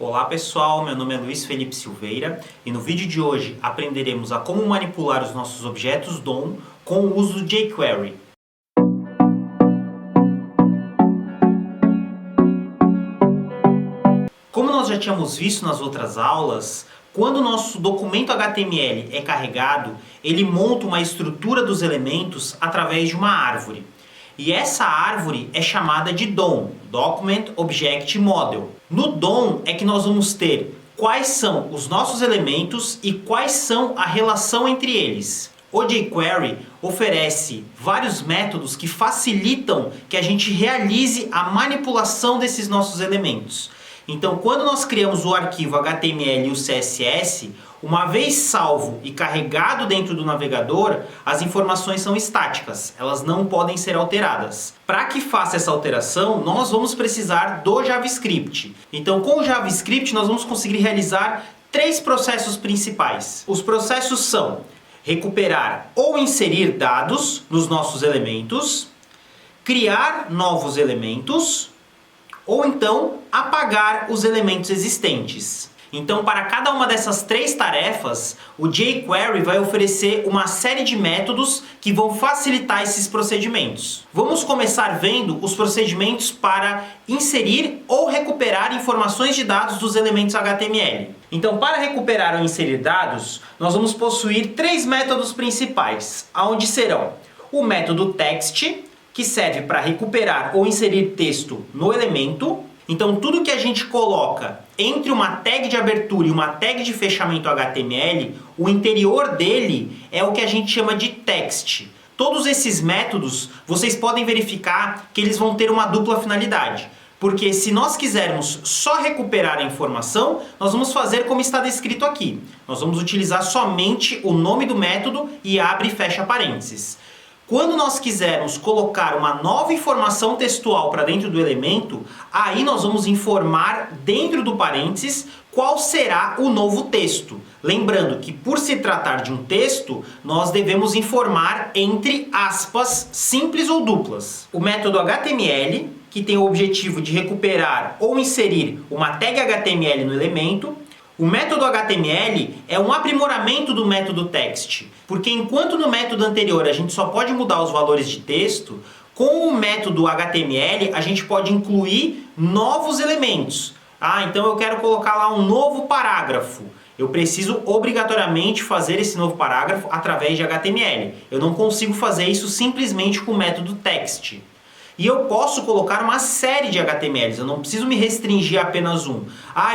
Olá pessoal, meu nome é Luiz Felipe Silveira e no vídeo de hoje aprenderemos a como manipular os nossos objetos DOM com o uso do jQuery. Como nós já tínhamos visto nas outras aulas, quando o nosso documento HTML é carregado, ele monta uma estrutura dos elementos através de uma árvore. E essa árvore é chamada de DOM, Document Object Model. No DOM é que nós vamos ter quais são os nossos elementos e quais são a relação entre eles. O jQuery oferece vários métodos que facilitam que a gente realize a manipulação desses nossos elementos. Então, quando nós criamos o arquivo HTML e o CSS, uma vez salvo e carregado dentro do navegador, as informações são estáticas, elas não podem ser alteradas. Para que faça essa alteração, nós vamos precisar do JavaScript. Então, com o JavaScript, nós vamos conseguir realizar três processos principais. Os processos são recuperar ou inserir dados nos nossos elementos, criar novos elementos, ou então apagar os elementos existentes. Então, para cada uma dessas três tarefas, o jQuery vai oferecer uma série de métodos que vão facilitar esses procedimentos. Vamos começar vendo os procedimentos para inserir ou recuperar informações de dados dos elementos HTML. Então, para recuperar ou inserir dados, nós vamos possuir três métodos principais, onde serão o método text, que serve para recuperar ou inserir texto no elemento. Então, tudo que a gente coloca entre uma tag de abertura e uma tag de fechamento HTML, o interior dele é o que a gente chama de text. Todos esses métodos, vocês podem verificar que eles vão ter uma dupla finalidade. Porque se nós quisermos só recuperar a informação, nós vamos fazer como está descrito aqui. Nós vamos utilizar somente o nome do método e abre e fecha parênteses. Quando nós quisermos colocar uma nova informação textual para dentro do elemento, aí nós vamos informar dentro do parênteses qual será o novo texto. Lembrando que por se tratar de um texto, nós devemos informar entre aspas simples ou duplas. O método HTML, que tem o objetivo de recuperar ou inserir uma tag HTML no elemento. O método HTML é um aprimoramento do método text, porque enquanto no método anterior a gente só pode mudar os valores de texto, com o método HTML a gente pode incluir novos elementos. Então eu quero colocar lá um novo parágrafo. Eu preciso obrigatoriamente fazer esse novo parágrafo através de HTML. Eu não consigo fazer isso simplesmente com o método text. E eu posso colocar uma série de HTMLs, eu não preciso me restringir a apenas um.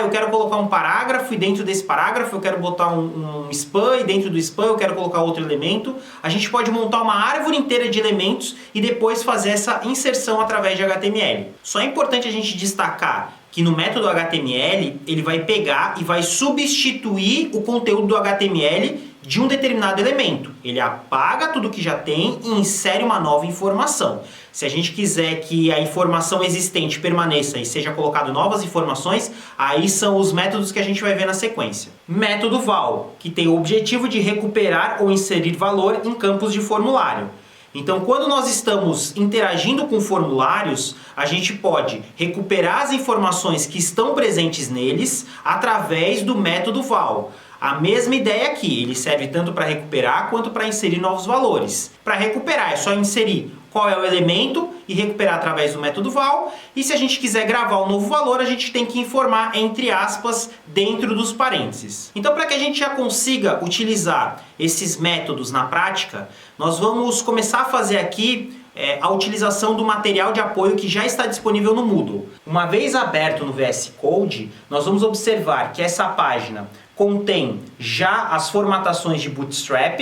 Eu quero colocar um parágrafo e dentro desse parágrafo eu quero botar um span e dentro do span eu quero colocar outro elemento. A gente pode montar uma árvore inteira de elementos e depois fazer essa inserção através de HTML. Só é importante a gente destacar que no método HTML ele vai pegar e vai substituir o conteúdo do HTML de um determinado elemento. Ele apaga tudo que já tem e insere uma nova informação. Se a gente quiser que a informação existente permaneça e seja colocado novas informações, aí são os métodos que a gente vai ver na sequência. Método val, que tem o objetivo de recuperar ou inserir valor em campos de formulário. Então, quando nós estamos interagindo com formulários, a gente pode recuperar as informações que estão presentes neles através do método val. A mesma ideia aqui, ele serve tanto para recuperar quanto para inserir novos valores. Para recuperar é só inserir qual é o elemento e recuperar através do método val. E se a gente quiser gravar um novo valor, a gente tem que informar entre aspas dentro dos parênteses. Então, para que a gente já consiga utilizar esses métodos na prática, nós vamos começar a fazer aqui a utilização do material de apoio que já está disponível no Moodle. Uma vez aberto no VS Code, nós vamos observar que essa página contém já as formatações de Bootstrap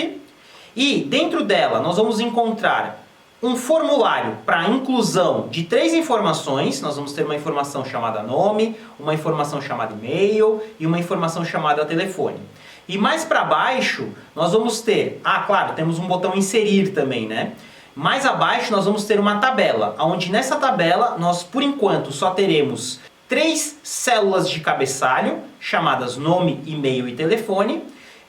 e dentro dela nós vamos encontrar um formulário para inclusão de três informações. Nós vamos ter uma informação chamada nome, uma informação chamada e-mail e uma informação chamada telefone. E mais para baixo nós vamos ter, claro, temos um botão inserir também, né? Mais abaixo nós vamos ter uma tabela, onde nessa tabela nós por enquanto só teremos três células de cabeçalho, chamadas nome, e-mail e telefone.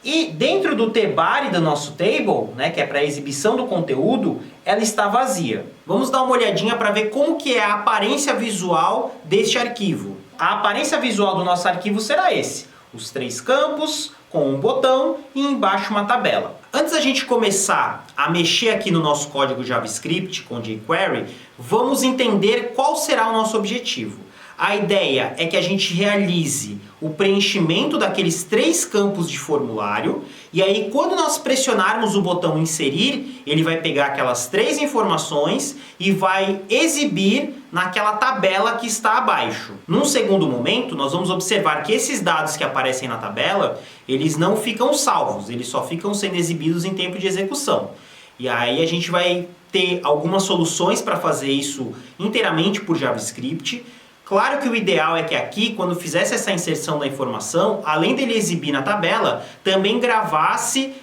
E dentro do tbody do nosso table, que é para a exibição do conteúdo, ela está vazia. Vamos dar uma olhadinha para ver como que é a aparência visual deste arquivo. a aparência visual do nosso arquivo será esse. Os 3 campos, com um botão e embaixo uma tabela. Antes da gente começar a mexer aqui no nosso código JavaScript com jQuery, vamos entender qual será o nosso objetivo. A ideia é que a gente realize o preenchimento daqueles 3 campos de formulário e aí quando nós pressionarmos o botão inserir, ele vai pegar aquelas 3 informações e vai exibir naquela tabela que está abaixo. Num segundo momento, nós vamos observar que esses dados que aparecem na tabela, eles não ficam salvos, eles só ficam sendo exibidos em tempo de execução. E aí a gente vai ter algumas soluções para fazer isso inteiramente por JavaScript. Claro que o ideal é que aqui, quando fizesse essa inserção da informação, além dele exibir na tabela, também gravasse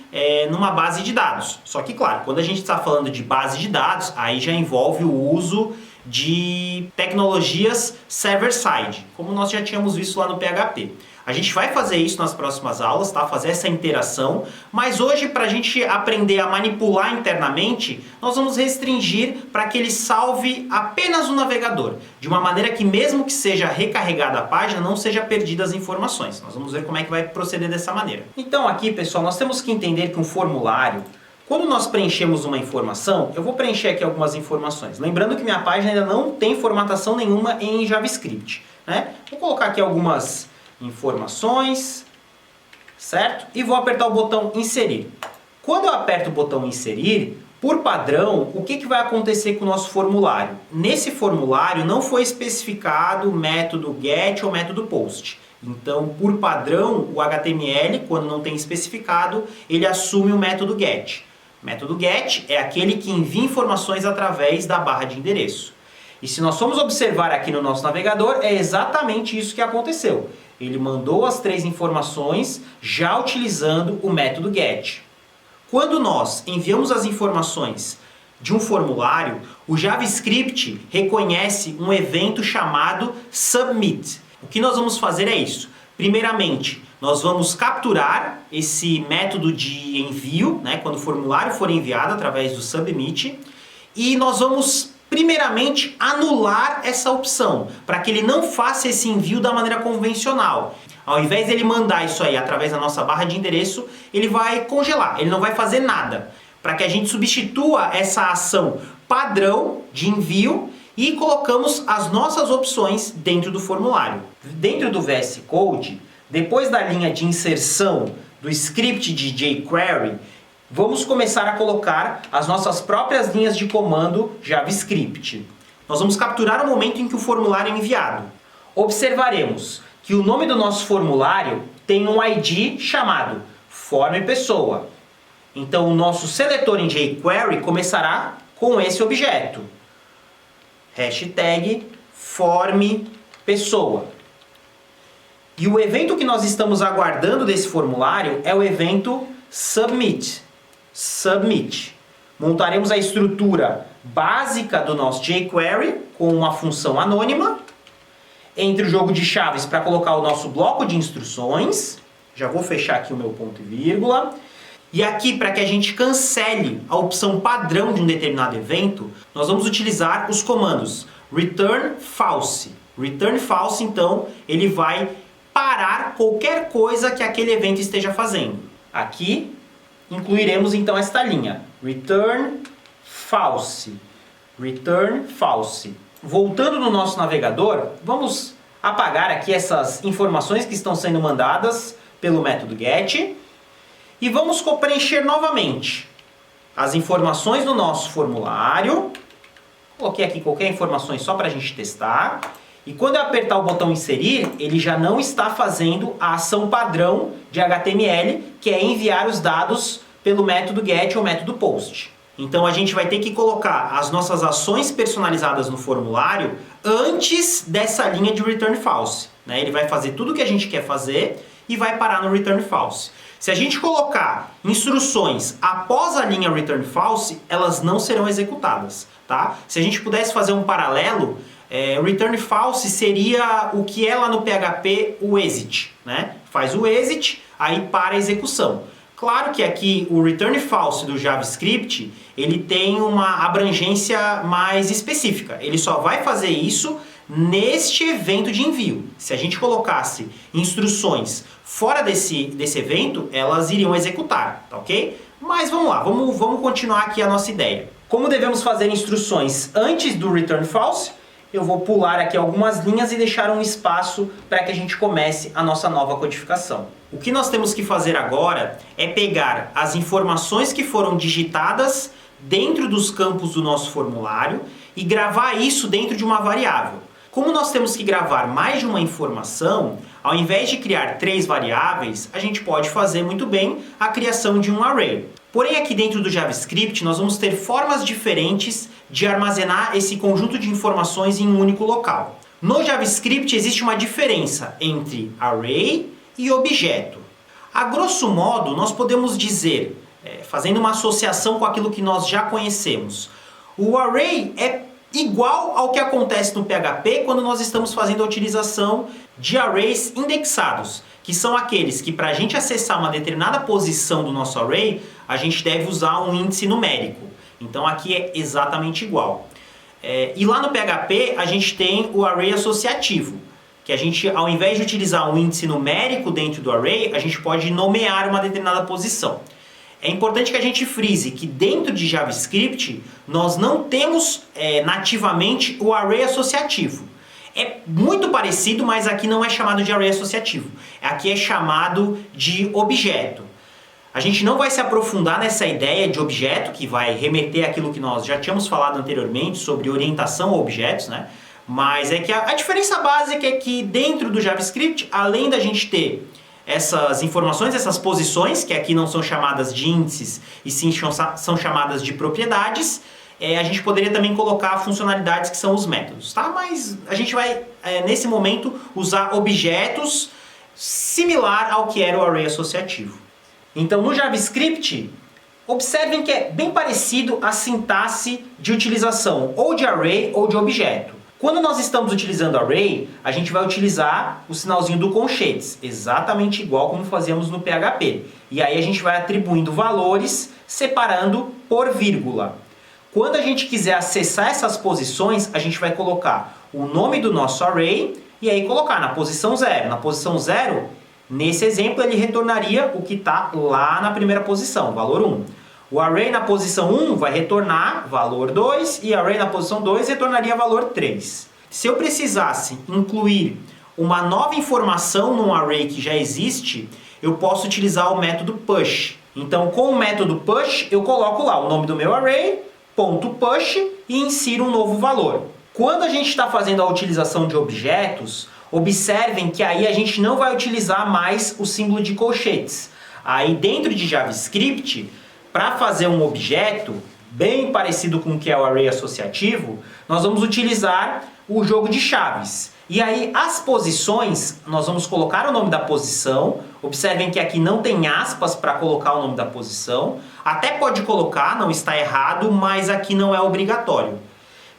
numa base de dados. Só que, claro, quando a gente está falando de base de dados, aí já envolve o uso de tecnologias server-side, como nós já tínhamos visto lá no PHP. A gente vai fazer isso nas próximas aulas, tá? Fazer essa interação, mas hoje para a gente aprender a manipular internamente, nós vamos restringir para que ele salve apenas o navegador, de uma maneira que mesmo que seja recarregada a página, não seja perdida as informações. Nós vamos ver como é que vai proceder dessa maneira. Então aqui, pessoal, nós temos que entender que um formulário, quando nós preenchemos uma informação, eu vou preencher aqui algumas informações. Lembrando que minha página ainda não tem formatação nenhuma em JavaScript, né? Vou colocar aqui algumas informações, certo? E vou apertar o botão inserir. Quando eu aperto o botão inserir, por padrão, o que vai acontecer com o nosso formulário? Nesse formulário não foi especificado o método get ou método post. Então, por padrão, o HTML, quando não tem especificado, ele assume o método get. O método get é aquele que envia informações através da barra de endereço. E se nós formos observar aqui no nosso navegador, é exatamente isso que aconteceu. Ele mandou as 3 informações já utilizando o método get. Quando nós enviamos as informações de um formulário, o JavaScript reconhece um evento chamado submit. O que nós vamos fazer é isso. Primeiramente, nós vamos capturar esse método de envio, né, quando o formulário for enviado através do submit, e nós vamos primeiramente anular essa opção, para que ele não faça esse envio da maneira convencional. Ao invés de ele mandar isso aí através da nossa barra de endereço, ele vai congelar, ele não vai fazer nada. Para que a gente substitua essa ação padrão de envio e colocamos as nossas opções dentro do formulário. Dentro do VS Code, depois da linha de inserção do script de jQuery, vamos começar a colocar as nossas próprias linhas de comando JavaScript. Nós vamos capturar o momento em que o formulário é enviado. Observaremos que o nome do nosso formulário tem um ID chamado FormPessoa. Então o nosso seletor em jQuery começará com esse objeto. Hashtag FormPessoa. E o evento que nós estamos aguardando desse formulário é o evento submit. Submit. Montaremos a estrutura básica do nosso jQuery com uma função anônima. Entre o jogo de chaves para colocar o nosso bloco de instruções. Já vou fechar aqui o meu ponto e vírgula. E aqui, para que a gente cancele a opção padrão de um determinado evento, nós vamos utilizar os comandos return false. Return false, então, ele vai parar qualquer coisa que aquele evento esteja fazendo. Aqui, incluiremos então esta linha, return false, return false. Voltando no nosso navegador, vamos apagar aqui essas informações que estão sendo mandadas pelo método get e vamos preencher novamente as informações do nosso formulário. Coloquei aqui qualquer informação só para a gente testar. E quando eu apertar o botão inserir, ele já não está fazendo a ação padrão de HTML, que é enviar os dados pelo método get ou método post. Então a gente vai ter que colocar as nossas ações personalizadas no formulário antes dessa linha de return false. Né? Ele vai fazer tudo o que a gente quer fazer e vai parar no return false. Se a gente colocar instruções após a linha return false, elas não serão executadas. Tá? Se a gente pudesse fazer um paralelo, return false seria o que é lá no PHP o exit. Né? Faz o exit, aí para a execução. Claro que aqui o return false do JavaScript, ele tem uma abrangência mais específica. Ele só vai fazer isso neste evento de envio. Se a gente colocasse instruções fora desse evento, elas iriam executar, tá ok? Mas vamos lá, vamos continuar aqui a nossa ideia. Como devemos fazer instruções antes do return false, eu vou pular aqui algumas linhas e deixar um espaço para que a gente comece a nossa nova codificação. O que nós temos que fazer agora é pegar as informações que foram digitadas dentro dos campos do nosso formulário e gravar isso dentro de uma variável. Como nós temos que gravar mais de uma informação, ao invés de criar 3 variáveis, a gente pode fazer muito bem a criação de um array. Porém, aqui dentro do JavaScript, nós vamos ter formas diferentes de armazenar esse conjunto de informações em um único local. No JavaScript existe uma diferença entre array e objeto. A grosso modo, nós podemos dizer, fazendo uma associação com aquilo que nós já conhecemos, o array é igual ao que acontece no PHP quando nós estamos fazendo a utilização de arrays indexados, que são aqueles que, para a gente acessar uma determinada posição do nosso array, a gente deve usar um índice numérico. Então aqui é exatamente igual. E lá no PHP a gente tem o array associativo, que a gente, ao invés de utilizar um índice numérico dentro do array, a gente pode nomear uma determinada posição. É importante que a gente frise que dentro de JavaScript nós não temos nativamente o array associativo. É muito parecido, mas aqui não é chamado de array associativo. Aqui é chamado de objeto. A gente não vai se aprofundar nessa ideia de objeto, que vai remeter àquilo que nós já tínhamos falado anteriormente sobre orientação a objetos, né? Mas é que a diferença básica é que dentro do JavaScript, além da gente ter essas informações, essas posições, que aqui não são chamadas de índices e sim são chamadas de propriedades, a gente poderia também colocar funcionalidades que são os métodos, tá? Mas a gente vai, nesse momento, usar objetos similar ao que era o array associativo. Então, no JavaScript, observem que é bem parecido a sintaxe de utilização ou de array ou de objeto. Quando nós estamos utilizando array, a gente vai utilizar o sinalzinho do colchetes, exatamente igual como fazíamos no PHP. E aí a gente vai atribuindo valores, separando por vírgula. Quando a gente quiser acessar essas posições, a gente vai colocar o nome do nosso array e aí colocar na posição 0. Na posição 0, nesse exemplo, ele retornaria o que está lá na primeira posição, valor 1. O array na posição 1 vai retornar valor 2 e o array na posição 2 retornaria valor 3. Se eu precisasse incluir uma nova informação num array que já existe, eu posso utilizar o método push. Então, com o método push, eu coloco lá o nome do meu array, .push, e insiro um novo valor. Quando a gente está fazendo a utilização de objetos, observem que aí a gente não vai utilizar mais o símbolo de colchetes. Aí dentro de JavaScript, para fazer um objeto, bem parecido com o que é o array associativo, nós vamos utilizar o jogo de chaves. E aí as posições, nós vamos colocar o nome da posição. Observem que aqui não tem aspas para colocar o nome da posição. Até pode colocar, não está errado, mas aqui não é obrigatório.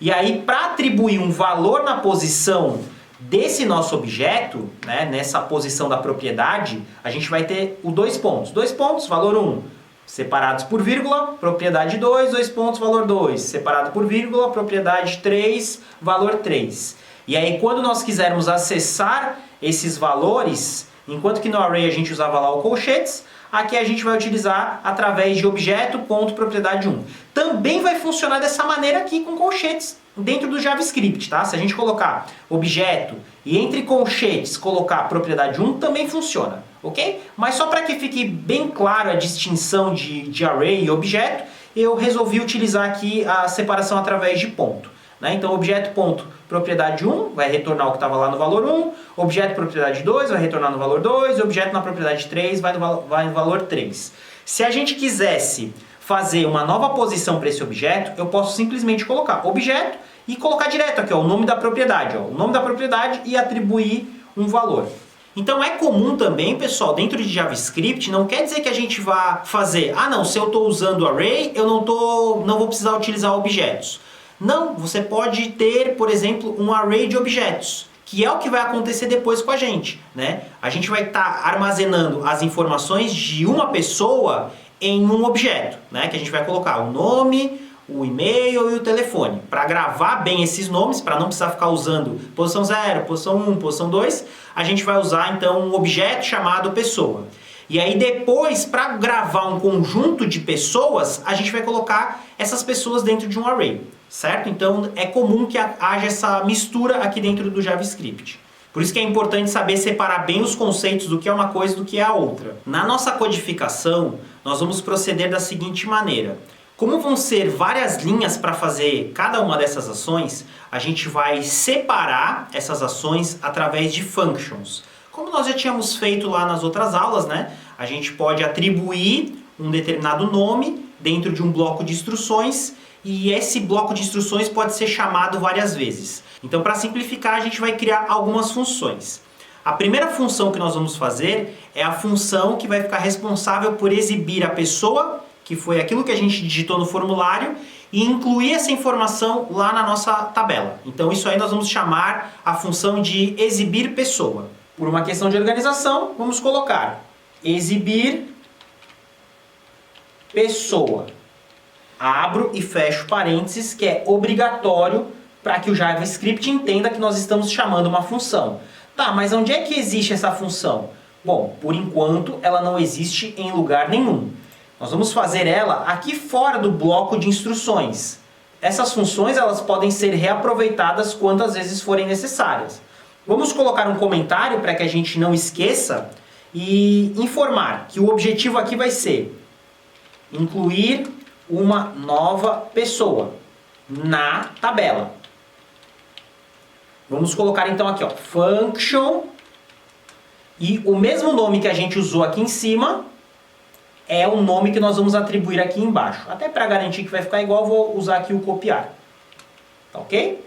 E aí, para atribuir um valor na posição desse nosso objeto, né, nessa posição da propriedade, a gente vai ter o 2 pontos. 2 pontos, valor 1. Separados por vírgula, propriedade 2, 2 pontos, valor 2. Separado por vírgula, propriedade 3, valor 3. E aí, quando nós quisermos acessar esses valores, enquanto que no array a gente usava lá o colchetes, aqui a gente vai utilizar através de objeto.propriedade 1. Também vai funcionar dessa maneira aqui com colchetes dentro do JavaScript, tá? Se a gente colocar objeto e entre colchetes colocar propriedade 1, também funciona, ok? Mas só para que fique bem claro a distinção de array e objeto, eu resolvi utilizar aqui a separação através de ponto. Né? Então, objeto.propriedade 1 vai retornar o que estava lá no valor 1, objeto propriedade 2 vai retornar no valor 2, e objeto na propriedade 3 vai no valor 3. Se a gente quisesse fazer uma nova posição para esse objeto, eu posso simplesmente colocar objeto e colocar direto aqui, ó, o nome da propriedade, ó, o nome da propriedade e atribuir um valor. Então é comum também, pessoal, dentro de JavaScript, não quer dizer que a gente vá fazer, não, se eu estou usando array, eu não vou precisar utilizar objetos. Não, você pode ter, por exemplo, um array de objetos, que é o que vai acontecer depois com a gente, né? A gente vai estar armazenando as informações de uma pessoa em um objeto, né? Que a gente vai colocar o nome, o e-mail e o telefone. Para gravar bem esses nomes, para não precisar ficar usando posição 0, posição 1, posição 2, a gente vai usar então um objeto chamado pessoa. E aí depois, para gravar um conjunto de pessoas, a gente vai colocar essas pessoas dentro de um array, certo? Então é comum que haja essa mistura aqui dentro do JavaScript. Por isso que é importante saber separar bem os conceitos do que é uma coisa e do que é a outra. Na nossa codificação, nós vamos proceder da seguinte maneira. Como vão ser várias linhas para fazer cada uma dessas ações, a gente vai separar essas ações através de functions. Como nós já tínhamos feito lá nas outras aulas, né? A gente pode atribuir um determinado nome dentro de um bloco de instruções e esse bloco de instruções pode ser chamado várias vezes. Então, para simplificar, a gente vai criar algumas funções. A primeira função que nós vamos fazer é a função que vai ficar responsável por exibir a pessoa, que foi aquilo que a gente digitou no formulário, e incluir essa informação lá na nossa tabela. Então, isso aí nós vamos chamar a função de exibir pessoa. Por uma questão de organização, vamos colocar exibir pessoa. Abro e fecho parênteses, que é obrigatório para que o JavaScript entenda que nós estamos chamando uma função. Tá, mas onde é que existe essa função? Bom, por enquanto ela não existe em lugar nenhum. Nós vamos fazer ela aqui fora do bloco de instruções. Essas funções elas podem ser reaproveitadas quantas vezes forem necessárias. Vamos colocar um comentário para que a gente não esqueça e informar que o objetivo aqui vai ser incluir uma nova pessoa na tabela. Vamos colocar então aqui, ó, function, e o mesmo nome que a gente usou aqui em cima é o nome que nós vamos atribuir aqui embaixo. Até para garantir que vai ficar igual, vou usar aqui o copiar. Tá ok?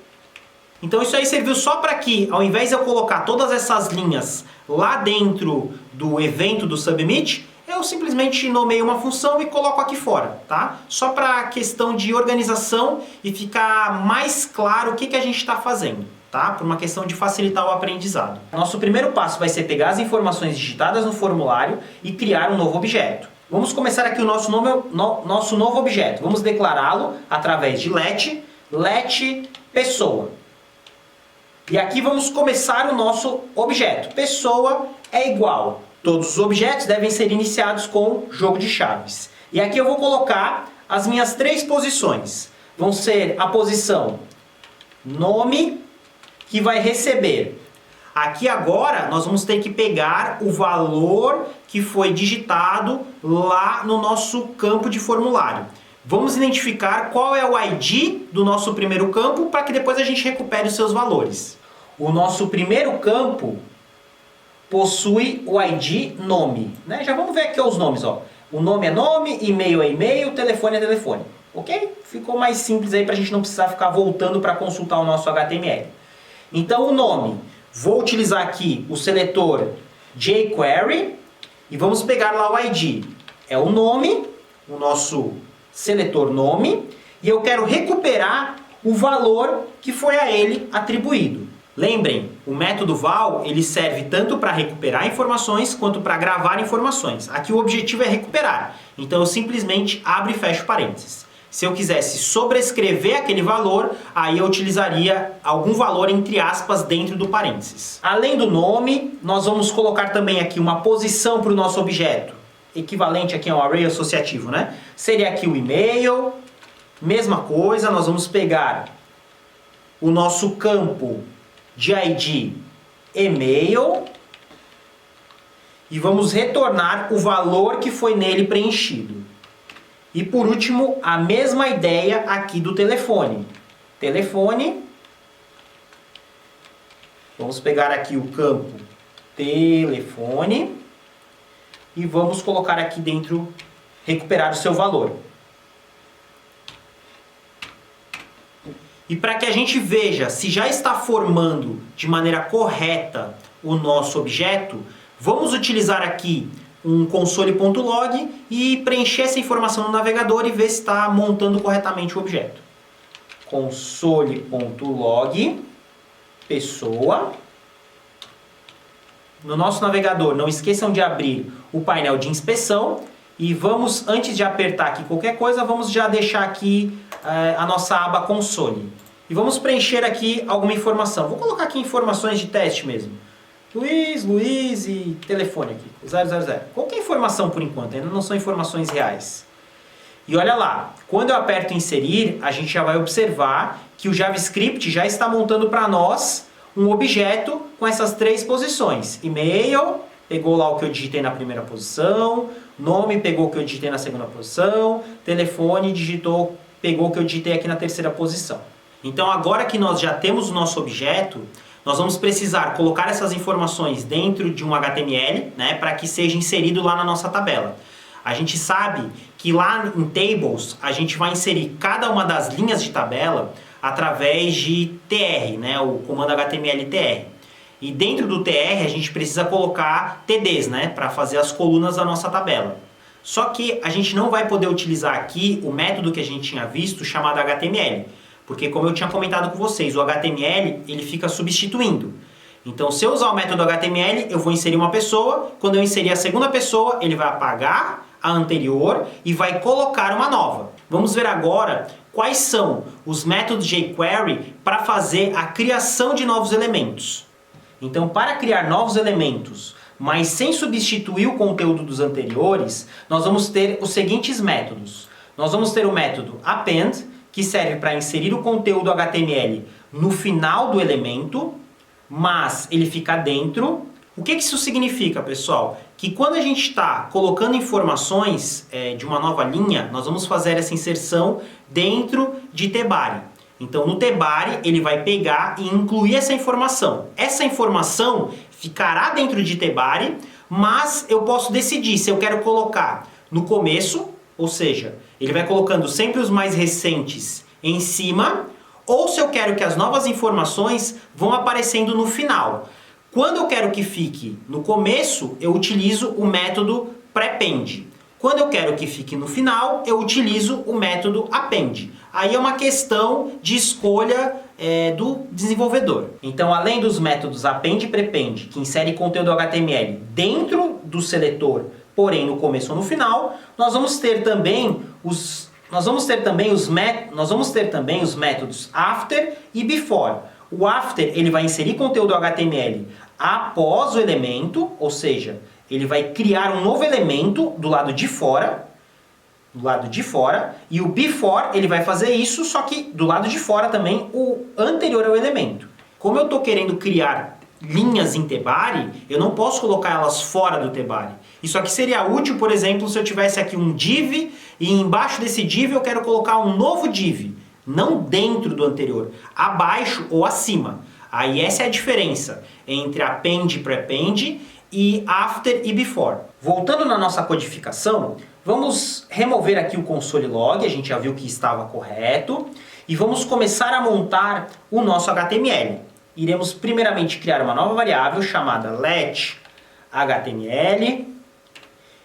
Então isso aí serviu só para que, ao invés de eu colocar todas essas linhas lá dentro do evento do submit, eu simplesmente nomeio uma função e coloco aqui fora, tá? Só para questão de organização e ficar mais claro o que a gente está fazendo, tá? Por uma questão de facilitar o aprendizado. Nosso primeiro passo vai ser pegar as informações digitadas no formulário e criar um novo objeto. Vamos começar aqui o nosso novo objeto. Vamos declará-lo através de let pessoa. E aqui vamos começar o nosso objeto. Pessoa é igual. Todos os objetos devem ser iniciados com jogo de chaves. E aqui eu vou colocar as minhas 3 posições. Vão ser a posição nome, que vai receber. Aqui agora nós vamos ter que pegar o valor que foi digitado lá no nosso campo de formulário. Vamos identificar qual é o ID do nosso primeiro campo para que depois a gente recupere os seus valores. O nosso primeiro campo possui o ID nome, né? Já vamos ver aqui os nomes, ó. O nome é nome, e-mail é e-mail, telefone é telefone. Ok? Ficou mais simples aí para a gente não precisar ficar voltando para consultar o nosso HTML. Então o nome, vou utilizar aqui o seletor jQuery e vamos pegar lá o ID. É o nome, o nosso seletor nome, e eu quero recuperar o valor que foi a ele atribuído. Lembrem, o método val ele serve tanto para recuperar informações quanto para gravar informações. Aqui o objetivo é recuperar, então eu simplesmente abro e fecho parênteses. Se eu quisesse sobrescrever aquele valor, aí eu utilizaria algum valor entre aspas dentro do parênteses. Além do nome, nós vamos colocar também aqui uma posição para o nosso objeto, equivalente aqui a um array associativo, né? Seria aqui o e-mail, mesma coisa, nós vamos pegar o nosso campo de ID e-mail e vamos retornar o valor que foi nele preenchido. E por último, a mesma ideia aqui do telefone. Telefone, vamos pegar aqui o campo telefone e vamos colocar aqui dentro, recuperar o seu valor. E para que a gente veja se já está formando de maneira correta o nosso objeto, vamos utilizar aqui um console.log e preencher essa informação no navegador e ver se está montando corretamente o objeto. Console.log pessoa. No nosso navegador, não esqueçam de abrir o painel de inspeção E vamos, antes de apertar aqui qualquer coisa, vamos já deixar aqui a nossa aba console. E vamos preencher aqui alguma informação. Vou colocar aqui informações de teste mesmo. Luiz e telefone aqui, 000. Qualquer informação por enquanto, ainda não são informações reais. E olha lá, quando eu aperto inserir, a gente já vai observar que o JavaScript já está montando para nós um objeto com essas 3 posições. E-mail, pegou lá o que eu digitei na primeira posição, nome pegou o que eu digitei na segunda posição, telefone pegou o que eu digitei aqui na terceira posição. Então agora que nós já temos o nosso objeto, nós vamos precisar colocar essas informações dentro de um HTML, né, para que seja inserido lá na nossa tabela. A gente sabe que lá em Tables a gente vai inserir cada uma das linhas de tabela através de tr, né, o comando HTML tr. E dentro do tr a gente precisa colocar TDs, né, para fazer as colunas da nossa tabela. Só que a gente não vai poder utilizar aqui o método que a gente tinha visto chamado HTML. Porque como eu tinha comentado com vocês, o HTML ele fica substituindo. Então se eu usar o método HTML, eu vou inserir uma pessoa, quando eu inserir a segunda pessoa, ele vai apagar a anterior e vai colocar uma nova. Vamos ver agora quais são os métodos jQuery para fazer a criação de novos elementos. Então para criar novos elementos, mas sem substituir o conteúdo dos anteriores, nós vamos ter os seguintes métodos. Nós vamos ter o método append, que serve para inserir o conteúdo HTML no final do elemento, mas ele fica dentro. O que isso significa, pessoal? Que quando a gente está colocando informações de uma nova linha, nós vamos fazer essa inserção dentro de tbody. Então no tbody ele vai pegar e incluir essa informação. Essa informação ficará dentro de tbody, mas eu posso decidir se eu quero colocar no começo, ou seja, ele vai colocando sempre os mais recentes em cima, ou se eu quero que as novas informações vão aparecendo no final. Quando eu quero que fique no começo, eu utilizo o método prepend. Quando eu quero que fique no final, eu utilizo o método append. Aí é uma questão de escolha do desenvolvedor. Então, além dos métodos append e prepend, que insere conteúdo HTML dentro do seletor, porém no começo ou no final, nós vamos ter também os métodos after e before. O after ele vai inserir conteúdo HTML após o elemento, ou seja, ele vai criar um novo elemento do lado de fora, e o before ele vai fazer isso, só que do lado de fora também o anterior ao elemento. Como eu estou querendo criar linhas em tbody, eu não posso colocar elas fora do tbody. Isso aqui seria útil, por exemplo, se eu tivesse aqui um div e embaixo desse div eu quero colocar um novo div, não dentro do anterior, abaixo ou acima. Aí essa é a diferença entre append e prepend e after e before. Voltando na nossa codificação, vamos remover aqui o console log, a gente já viu que estava correto, e vamos começar a montar o nosso HTML. Iremos primeiramente criar uma nova variável chamada letHTML.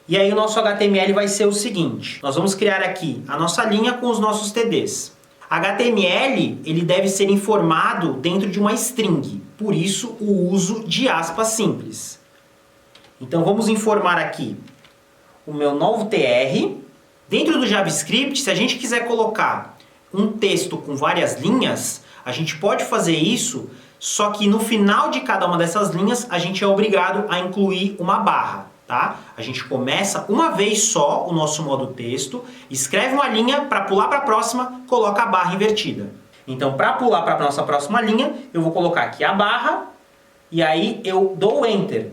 E aí o nosso HTML vai ser o seguinte. Nós vamos criar aqui a nossa linha com os nossos TDs. HTML ele deve ser informado dentro de uma string. Por isso o uso de aspas simples. Então vamos informar aqui o meu novo tr. Dentro do JavaScript, se a gente quiser colocar um texto com várias linhas, a gente pode fazer isso. Só que no final de cada uma dessas linhas, a gente é obrigado a incluir uma barra, tá? A gente começa uma vez só o nosso modo texto, escreve uma linha, para pular para a próxima, coloca a barra invertida. Então, para pular para a nossa próxima linha, eu vou colocar aqui a barra, e aí eu dou Enter.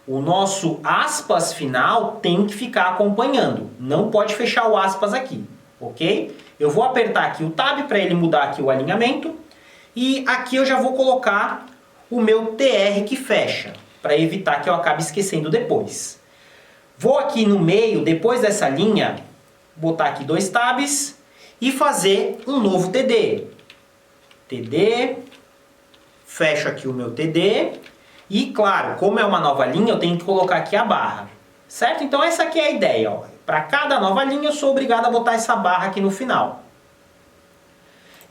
O nosso aspas final tem que ficar acompanhando, não pode fechar o aspas aqui, ok? Eu vou apertar aqui o Tab para ele mudar aqui o alinhamento. E aqui eu já vou colocar o meu tr que fecha, para evitar que eu acabe esquecendo depois. Vou aqui no meio, depois dessa linha, botar aqui 2 tabs e fazer um novo td. td, fecho aqui o meu td e, claro, como é uma nova linha, eu tenho que colocar aqui a barra. Certo? Então essa aqui é a ideia. Para cada nova linha eu sou obrigado a botar essa barra aqui no final.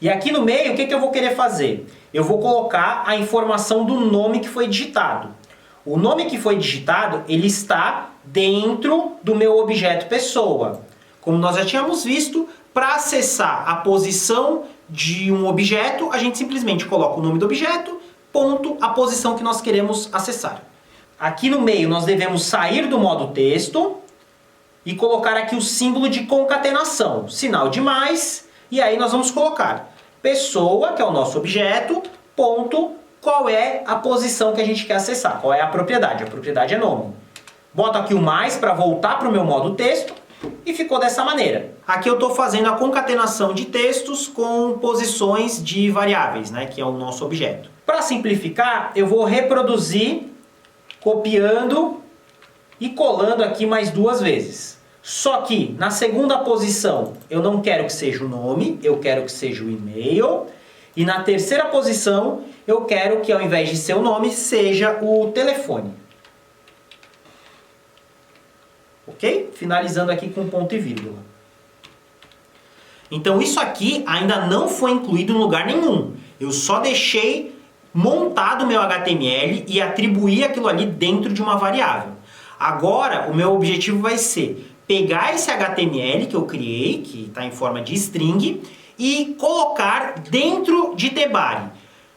E aqui no meio, o que eu vou querer fazer? Eu vou colocar a informação do nome que foi digitado. O nome que foi digitado, ele está dentro do meu objeto pessoa. Como nós já tínhamos visto, para acessar a posição de um objeto, a gente simplesmente coloca o nome do objeto, ponto, a posição que nós queremos acessar. Aqui no meio nós devemos sair do modo texto e colocar aqui o símbolo de concatenação, sinal de mais, e aí nós vamos colocar pessoa, que é o nosso objeto, ponto, qual é a posição que a gente quer acessar, qual é a propriedade é nome. Boto aqui o mais para voltar para o meu modo texto e ficou dessa maneira. Aqui eu estou fazendo a concatenação de textos com posições de variáveis, né, que é o nosso objeto. Para simplificar, eu vou reproduzir copiando e colando aqui mais 2 vezes. Só que na segunda posição eu não quero que seja o nome, eu quero que seja o e-mail. E na terceira posição eu quero que ao invés de ser o nome, seja o telefone. Ok? Finalizando aqui com ponto e vírgula. Então isso aqui ainda não foi incluído em lugar nenhum. Eu só deixei montado o meu HTML e atribuir aquilo ali dentro de uma variável. Agora o meu objetivo vai ser pegar esse HTML que eu criei, que está em forma de string, e colocar dentro de Tebari.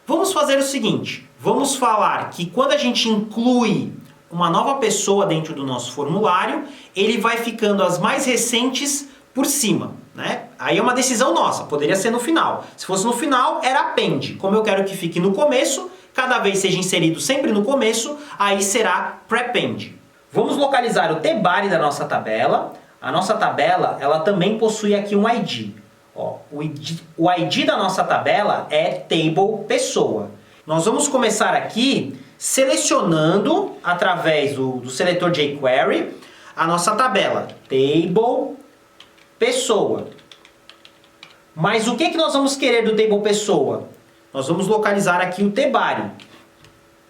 Vamos fazer o seguinte, vamos falar que quando a gente inclui uma nova pessoa dentro do nosso formulário, ele vai ficando as mais recentes por cima, né? Aí é uma decisão nossa, poderia ser no final. Se fosse no final, era append. Como eu quero que fique no começo, cada vez seja inserido sempre no começo, aí será prepend. Vamos localizar o Tebari da nossa tabela. A nossa tabela, ela também possui aqui um ID. Ó, o ID da nossa tabela é table pessoa. Nós vamos começar aqui selecionando, através do seletor jQuery, a nossa tabela. Table pessoa. Mas o que nós vamos querer do table pessoa? Nós vamos localizar aqui o Tebari.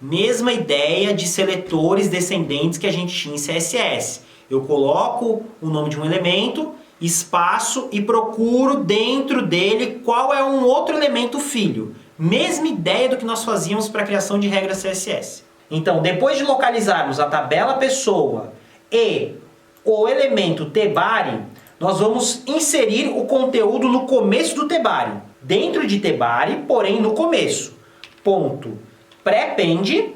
Mesma ideia de seletores descendentes que a gente tinha em CSS. Eu coloco o nome de um elemento, espaço e procuro dentro dele qual é um outro elemento filho. Mesma ideia do que nós fazíamos para a criação de regras CSS. Então, depois de localizarmos a tabela pessoa e o elemento Tebari, nós vamos inserir o conteúdo no começo do Tebari. Dentro de Tebari, porém no começo. Ponto. Prepend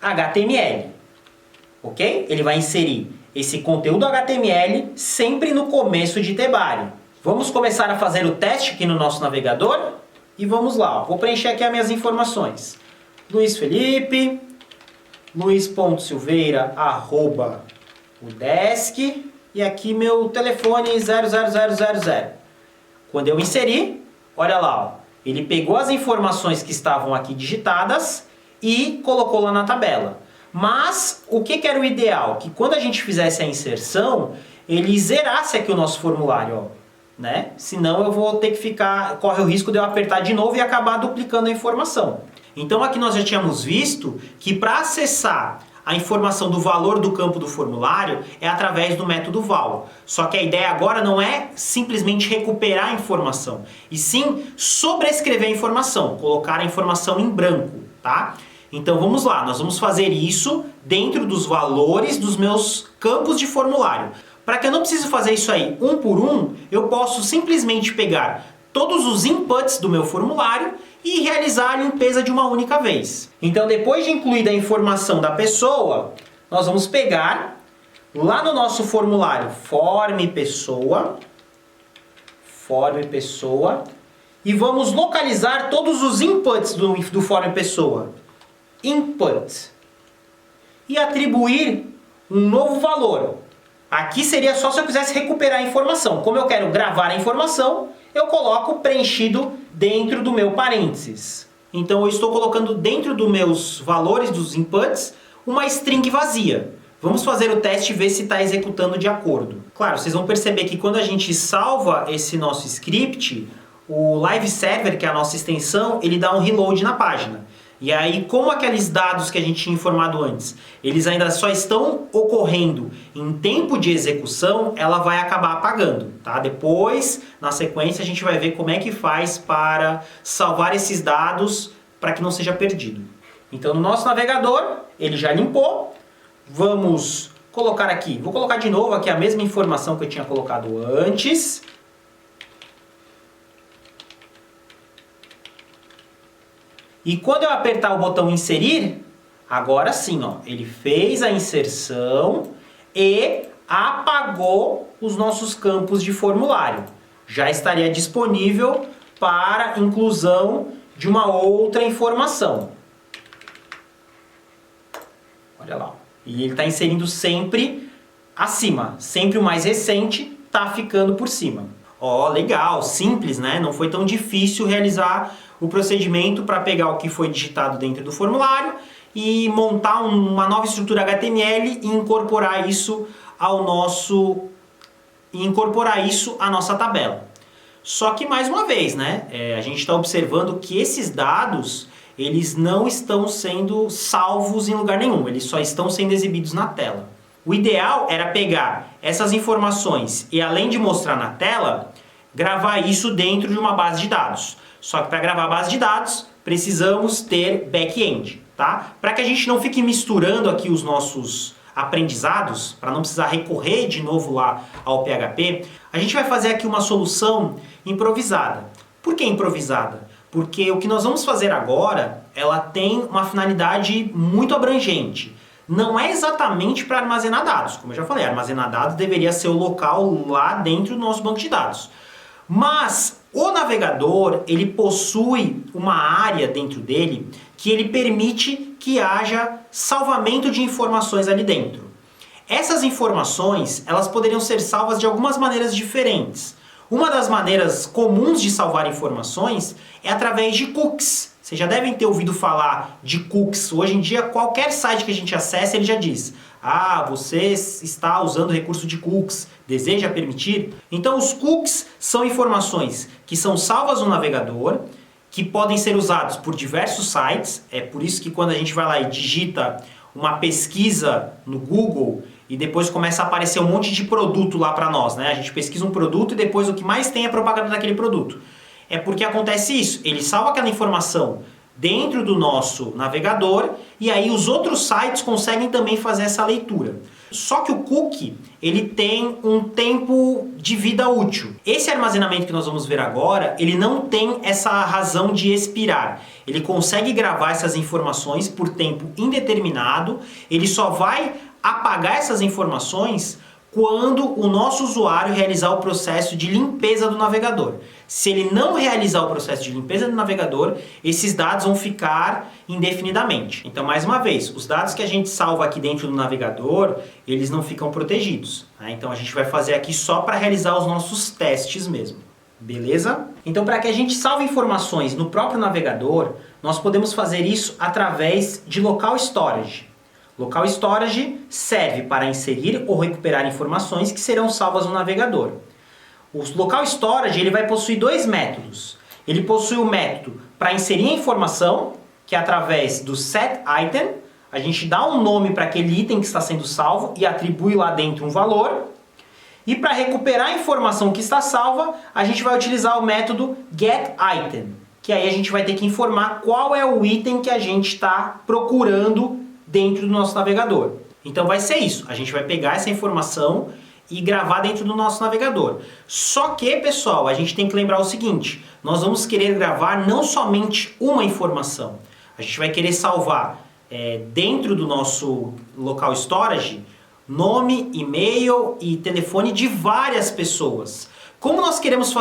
HTML. Ok? Ele vai inserir esse conteúdo HTML sempre no começo de Tebari. Vamos começar a fazer o teste aqui no nosso navegador? E vamos lá. Vou preencher aqui as minhas informações. Luiz Felipe, luiz.silveira, @udesc, e aqui meu telefone 00000. Quando eu inserir, olha lá, ó, ele pegou as informações que estavam aqui digitadas e colocou lá na tabela. Mas o que era o ideal? Que quando a gente fizesse a inserção, ele zerasse aqui o nosso formulário, ó, né? Senão eu vou ter que ficar, corre o risco de eu apertar de novo e acabar duplicando a informação. Então aqui nós já tínhamos visto que para acessar a informação do valor do campo do formulário é através do método val. Só que a ideia agora não é simplesmente recuperar a informação, e sim sobrescrever a informação, colocar a informação em branco, tá? Então vamos lá, nós vamos fazer isso dentro dos valores dos meus campos de formulário. Para que eu não precise fazer isso aí um por um, eu posso simplesmente pegar todos os inputs do meu formulário e realizar a limpeza de uma única vez. Então, depois de incluída a informação da pessoa, nós vamos pegar lá no nosso formulário form pessoa, e vamos localizar todos os inputs do form pessoa, input, e atribuir um novo valor. Aqui seria só se eu quisesse recuperar a informação. Como eu quero gravar a informação, eu coloco preenchido dentro do meu parênteses. Então eu estou colocando dentro dos meus valores dos inputs uma string vazia. Vamos fazer o teste e ver se está executando de acordo. Claro, vocês vão perceber que quando a gente salva esse nosso script, o live server, que é a nossa extensão, ele dá um reload na página. E aí, como aqueles dados que a gente tinha informado antes, eles ainda só estão ocorrendo em tempo de execução, ela vai acabar apagando, tá? Depois, na sequência, a gente vai ver como é que faz para salvar esses dados para que não seja perdido. Então no nosso navegador, ele já limpou. Vamos colocar aqui, vou colocar de novo aqui a mesma informação que eu tinha colocado antes. E quando eu apertar o botão inserir, agora sim, ó, ele fez a inserção e apagou os nossos campos de formulário. Já estaria disponível para inclusão de uma outra informação. Olha lá. E ele está inserindo sempre acima. Sempre o mais recente está ficando por cima. Ó, legal, simples, né? Não foi tão difícil realizar o procedimento para pegar o que foi digitado dentro do formulário e montar uma nova estrutura HTML e incorporar isso à nossa tabela. Só que mais uma vez, né? A gente está observando que esses dados eles não estão sendo salvos em lugar nenhum, eles só estão sendo exibidos na tela. O ideal era pegar essas informações e, além de mostrar na tela, gravar isso dentro de uma base de dados. Só que para gravar a base de dados, precisamos ter back-end, tá? Para que a gente não fique misturando aqui os nossos aprendizados, para não precisar recorrer de novo lá ao PHP, a gente vai fazer aqui uma solução improvisada. Por que improvisada? Porque o que nós vamos fazer agora, ela tem uma finalidade muito abrangente. Não é exatamente para armazenar dados. Como eu já falei, armazenar dados deveria ser o local lá dentro do nosso banco de dados. Mas o navegador, ele possui uma área dentro dele que ele permite que haja salvamento de informações ali dentro. Essas informações, elas poderiam ser salvas de algumas maneiras diferentes. Uma das maneiras comuns de salvar informações é através de cookies. Vocês já devem ter ouvido falar de cookies. Hoje em dia, qualquer site que a gente acesse, ele já diz: ah, você está usando recurso de cookies, deseja permitir? Então, os cookies são informações que são salvas no navegador, que podem ser usados por diversos sites. É por isso que quando a gente vai lá e digita uma pesquisa no Google e depois começa a aparecer um monte de produto lá para nós, né? A gente pesquisa um produto e depois o que mais tem é propaganda daquele produto. É porque acontece isso, ele salva aquela informação dentro do nosso navegador e aí os outros sites conseguem também fazer essa leitura. Só que o cookie, ele tem um tempo de vida útil. Esse armazenamento que nós vamos ver agora, ele não tem essa razão de expirar. Ele consegue gravar essas informações por tempo indeterminado, ele só vai apagar essas informações quando o nosso usuário realizar o processo de limpeza do navegador. Se ele não realizar o processo de limpeza do navegador, esses dados vão ficar indefinidamente. Então, mais uma vez, os dados que a gente salva aqui dentro do navegador, eles não ficam protegidos, né? Então, a gente vai fazer aqui só para realizar os nossos testes mesmo. Beleza? Então, para que a gente salve informações no próprio navegador, nós podemos fazer isso através de Local Storage. Local Storage serve para inserir ou recuperar informações que serão salvas no navegador. O Local Storage ele vai possuir dois métodos. Ele possui o método para inserir a informação, que é através do setItem. A gente dá um nome para aquele item que está sendo salvo e atribui lá dentro um valor. E para recuperar a informação que está salva, a gente vai utilizar o método getItem, que aí a gente vai ter que informar qual é o item que a gente está procurando dentro do nosso navegador. Então vai ser isso, a gente vai pegar essa informação e gravar dentro do nosso navegador. Só que, pessoal, a gente tem que lembrar o seguinte, nós vamos querer gravar não somente uma informação, a gente vai querer salvar dentro do nosso Local Storage nome, e-mail e telefone de várias pessoas. Como nós queremos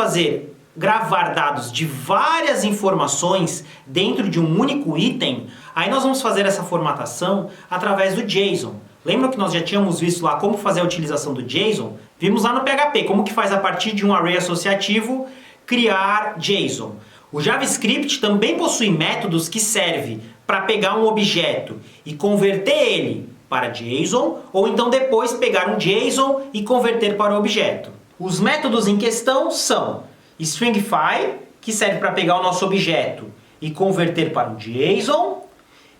gravar dados de várias informações dentro de um único item, aí nós vamos fazer essa formatação através do JSON. Lembra que nós já tínhamos visto lá como fazer a utilização do JSON? Vimos lá no PHP como que faz a partir de um array associativo criar JSON. O JavaScript também possui métodos que servem para pegar um objeto e converter ele para JSON, ou então depois pegar um JSON e converter para o objeto. Os métodos em questão são Stringify, que serve para pegar o nosso objeto e converter para um JSON,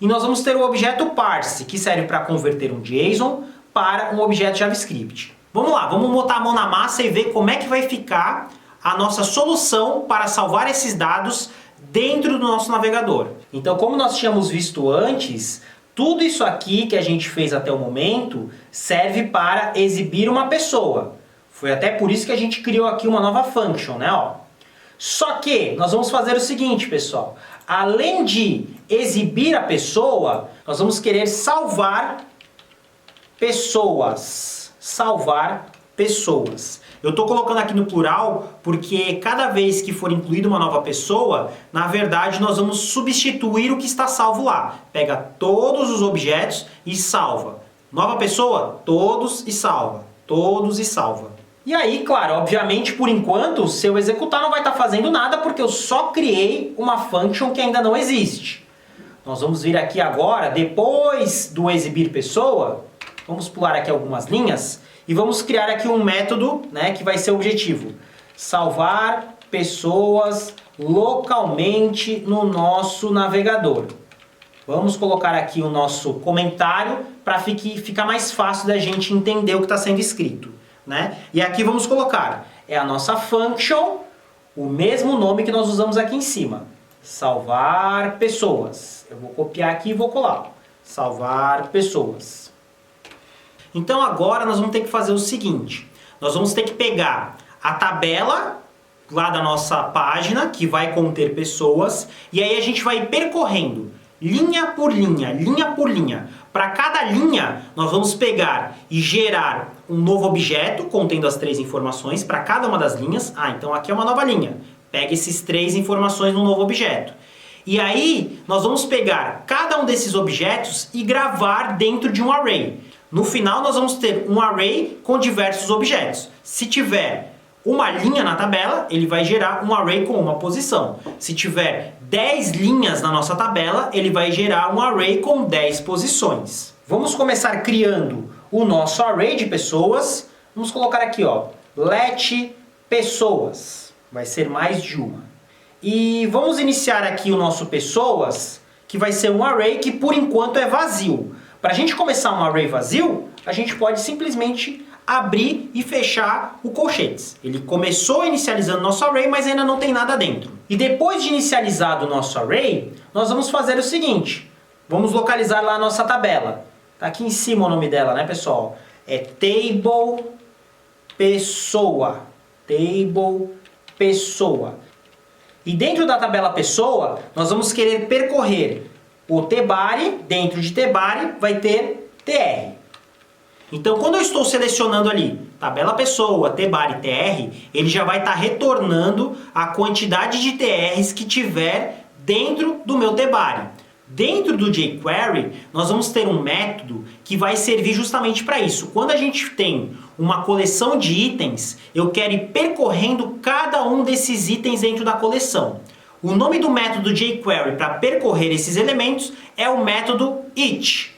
e nós vamos ter o objeto parse, que serve para converter um JSON para um objeto JavaScript. Vamos lá, vamos botar a mão na massa e ver como é que vai ficar a nossa solução para salvar esses dados dentro do nosso navegador. Então, como nós tínhamos visto antes, tudo isso aqui que a gente fez até o momento serve para exibir uma pessoa. Foi até por isso que a gente criou aqui uma nova function, né? Ó. Só que nós vamos fazer o seguinte, pessoal. Além de exibir a pessoa, nós vamos querer salvar pessoas. Salvar pessoas. Eu estou colocando aqui no plural porque cada vez que for incluída uma nova pessoa, na verdade nós vamos substituir o que está salvo lá. Pega todos os objetos e salva. Nova pessoa, todos e salva. Todos e salva. E aí, claro, obviamente, por enquanto, se eu executar não vai estar fazendo nada porque eu só criei uma function que ainda não existe. Nós vamos vir aqui agora, depois do exibir pessoa, vamos pular aqui algumas linhas e vamos criar aqui um método, né, que vai ser o objetivo. Salvar pessoas localmente no nosso navegador. Vamos colocar aqui o nosso comentário para ficar mais fácil da gente entender o que está sendo escrito. Né? E aqui vamos colocar, é a nossa function, o mesmo nome que nós usamos aqui em cima. Salvar pessoas. Eu vou copiar aqui e vou colar. Salvar pessoas. Então agora nós vamos ter que fazer o seguinte. Nós vamos ter que pegar a tabela lá da nossa página, que vai conter pessoas, e aí a gente vai percorrendo linha por linha, linha por linha. Para cada linha, nós vamos pegar e gerar um novo objeto contendo as 3 informações para cada uma das linhas. Ah, então aqui é uma nova linha. Pega esses 3 informações no novo objeto. E aí, nós vamos pegar cada um desses objetos e gravar dentro de um array. No final, nós vamos ter um array com diversos objetos. Se tiver uma linha na tabela, ele vai gerar um array com uma posição. Se tiver 10 linhas na nossa tabela, ele vai gerar um array com 10 posições. Vamos começar criando o nosso array de pessoas. Vamos colocar aqui, ó, let pessoas. Vai ser mais de uma. E vamos iniciar aqui o nosso pessoas, que vai ser um array que por enquanto é vazio. Para a gente começar um array vazio, a gente pode simplesmente abrir e fechar o colchetes. Ele começou inicializando nosso array, mas ainda não tem nada dentro. E depois de inicializado o nosso array, nós vamos fazer o seguinte. Vamos localizar lá a nossa tabela. Está aqui em cima o nome dela, né, pessoal? É table pessoa. Table pessoa. E dentro da tabela pessoa, nós vamos querer percorrer o tbare. Dentro de tbare vai ter tr. Então, quando eu estou selecionando ali tabela pessoa, tbare, tr, ele já vai estar retornando a quantidade de trs que tiver dentro do meu tbare. Dentro do jQuery, nós vamos ter um método que vai servir justamente para isso. Quando a gente tem uma coleção de itens, eu quero ir percorrendo cada um desses itens dentro da coleção. O nome do método jQuery para percorrer esses elementos é o método each.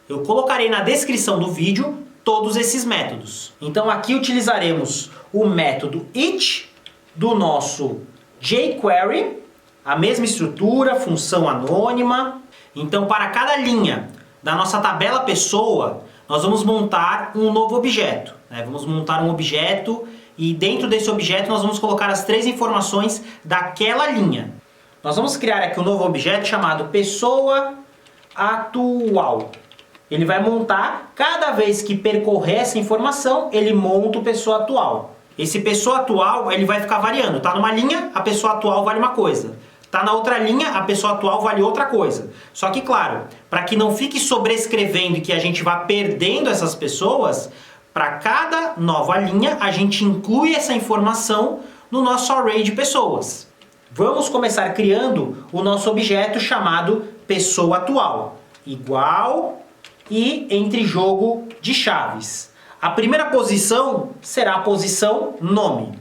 Eu colocarei na descrição do vídeo todos esses métodos. Então aqui utilizaremos o método each do nosso jQuery, a mesma estrutura, função anônima. Então para cada linha da nossa tabela pessoa, nós vamos montar um novo objeto. Né? Vamos montar um objeto e dentro desse objeto nós vamos colocar as 3 informações daquela linha. Nós vamos criar aqui um novo objeto chamado pessoa atual. Ele vai montar, cada vez que percorrer essa informação, ele monta o pessoa atual. Esse pessoa atual ele vai ficar variando. Está numa linha, a pessoa atual vale uma coisa. Está na outra linha, a pessoa atual vale outra coisa. Só que, claro, para que não fique sobrescrevendo e que a gente vá perdendo essas pessoas, para cada nova linha a gente inclui essa informação no nosso array de pessoas. Vamos começar criando o nosso objeto chamado pessoa atual. Igual e entre jogo de chaves. A primeira posição será a posição nome.